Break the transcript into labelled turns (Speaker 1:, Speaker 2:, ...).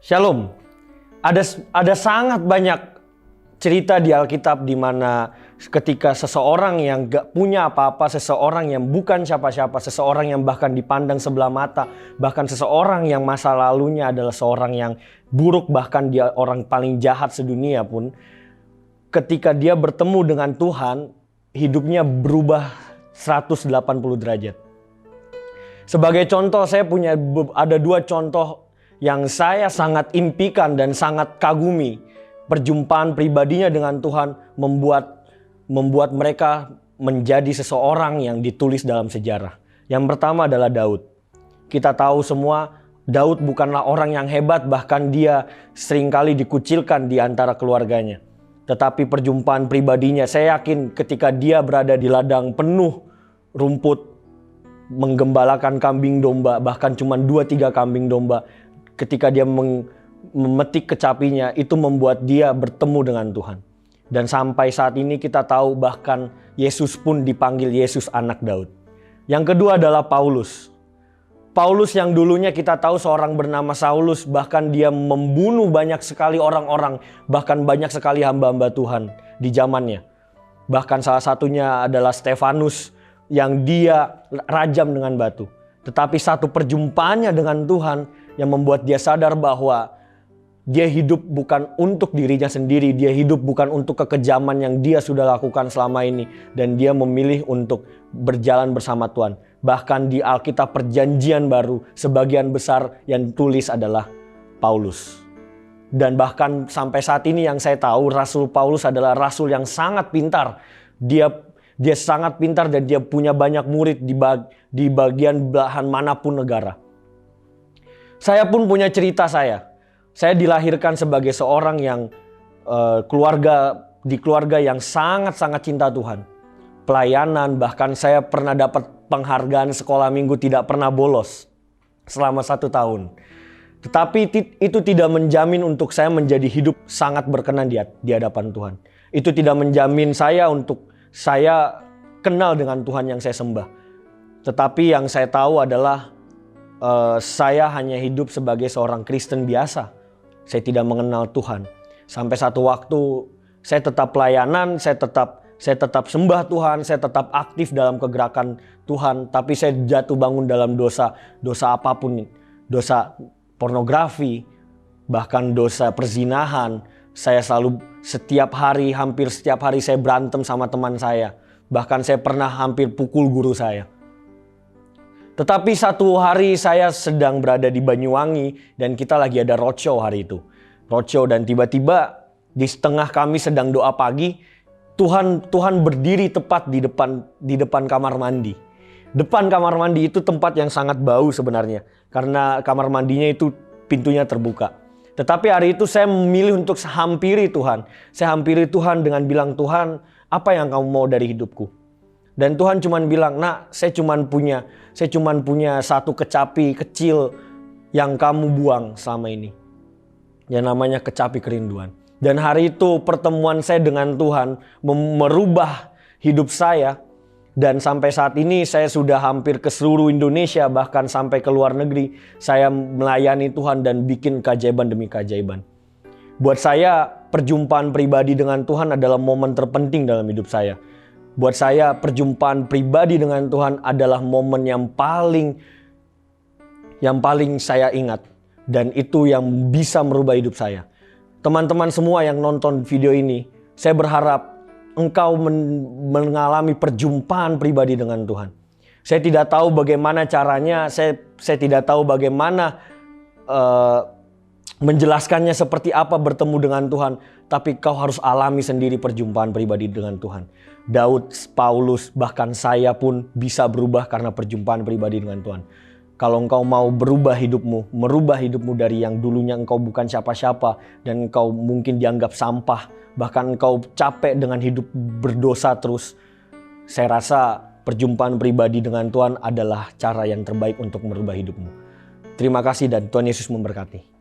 Speaker 1: Shalom. Ada sangat banyak cerita di Alkitab di mana ketika seseorang yang gak punya apa-apa, seseorang yang bukan siapa-siapa, seseorang yang bahkan dipandang sebelah mata, bahkan seseorang yang masa lalunya adalah seorang yang buruk, bahkan dia orang paling jahat sedunia pun, ketika dia bertemu dengan Tuhan, hidupnya berubah 180 derajat. Sebagai contoh, ada dua contoh yang saya sangat impikan dan sangat kagumi. Perjumpaan pribadinya dengan Tuhan membuat mereka menjadi seseorang yang ditulis dalam sejarah. Yang pertama adalah Daud. Kita tahu semua Daud bukanlah orang yang hebat, bahkan dia seringkali dikucilkan di antara keluarganya. Tetapi perjumpaan pribadinya, saya yakin ketika dia berada di ladang penuh rumput, menggembalakan kambing domba, bahkan cuma 2-3 kambing domba, ketika dia memetik kecapinya, itu membuat dia bertemu dengan Tuhan. Dan sampai saat ini kita tahu bahkan Yesus pun dipanggil Yesus anak Daud. Yang kedua adalah Paulus. Paulus yang dulunya kita tahu seorang bernama Saulus, bahkan dia membunuh banyak sekali orang-orang, bahkan banyak sekali hamba-hamba Tuhan di zamannya. Bahkan salah satunya adalah Stefanus yang dia rajam dengan batu. Tetapi satu perjumpaannya dengan Tuhan yang membuat dia sadar bahwa dia hidup bukan untuk dirinya sendiri, dia hidup bukan untuk kekejaman yang dia sudah lakukan selama ini, dan dia memilih untuk berjalan bersama Tuhan. Bahkan di Alkitab Perjanjian Baru, sebagian besar yang tulis adalah Paulus. Dan bahkan sampai saat ini yang saya tahu, Rasul Paulus adalah rasul yang sangat pintar. Dia sangat pintar dan dia punya banyak murid di bagian belahan manapun negara. Saya pun punya cerita saya. Saya dilahirkan sebagai seorang yang di keluarga yang sangat-sangat cinta Tuhan. Pelayanan, bahkan saya pernah dapat penghargaan sekolah minggu tidak pernah bolos selama 1 tahun. Tetapi itu tidak menjamin untuk saya menjadi hidup sangat berkenan di hadapan Tuhan. Itu tidak menjamin saya untuk saya kenal dengan Tuhan yang saya sembah. Tetapi yang saya tahu adalah saya hanya hidup sebagai seorang Kristen biasa. Saya tidak mengenal Tuhan. Sampai satu waktu saya tetap pelayanan, saya tetap sembah Tuhan, saya tetap aktif dalam kegerakan Tuhan. Tapi saya jatuh bangun dalam dosa apapun. Dosa pornografi, bahkan dosa perzinahan. Saya selalu hampir setiap hari saya berantem sama teman saya. Bahkan saya pernah hampir pukul guru saya. Tetapi satu hari saya sedang berada di Banyuwangi dan kita lagi ada roadshow hari itu. Roadshow, dan tiba-tiba di setengah kami sedang doa pagi, Tuhan berdiri tepat di depan kamar mandi. Depan kamar mandi itu tempat yang sangat bau sebenarnya, karena kamar mandinya itu pintunya terbuka. Tetapi hari itu saya memilih untuk hampiri Tuhan. Saya hampiri Tuhan dengan bilang, "Tuhan, apa yang kamu mau dari hidupku?" Dan Tuhan cuman bilang, "Nak, saya cuman punya satu kecapi kecil yang kamu buang selama ini. Yang namanya kecapi kerinduan." Dan hari itu pertemuan saya dengan Tuhan merubah hidup saya. Dan sampai saat ini saya sudah hampir ke seluruh Indonesia, bahkan sampai ke luar negeri. Saya melayani Tuhan dan bikin keajaiban demi keajaiban. Buat saya, perjumpaan pribadi dengan Tuhan adalah momen terpenting dalam hidup saya. Buat saya, perjumpaan pribadi dengan Tuhan adalah momen yang paling saya ingat. Dan itu yang bisa merubah hidup saya. Teman-teman semua yang nonton video ini, saya berharap engkau mengalami perjumpaan pribadi dengan Tuhan. Saya tidak tahu bagaimana caranya, saya tidak tahu bagaimana menjelaskannya seperti apa bertemu dengan Tuhan. Tapi kau harus alami sendiri perjumpaan pribadi dengan Tuhan. Daud, Paulus, bahkan saya pun bisa berubah karena perjumpaan pribadi dengan Tuhan. Kalau engkau mau merubah hidupmu dari yang dulunya engkau bukan siapa-siapa dan engkau mungkin dianggap sampah, bahkan engkau capek dengan hidup berdosa terus, saya rasa perjumpaan pribadi dengan Tuhan adalah cara yang terbaik untuk merubah hidupmu. Terima kasih dan Tuhan Yesus memberkati.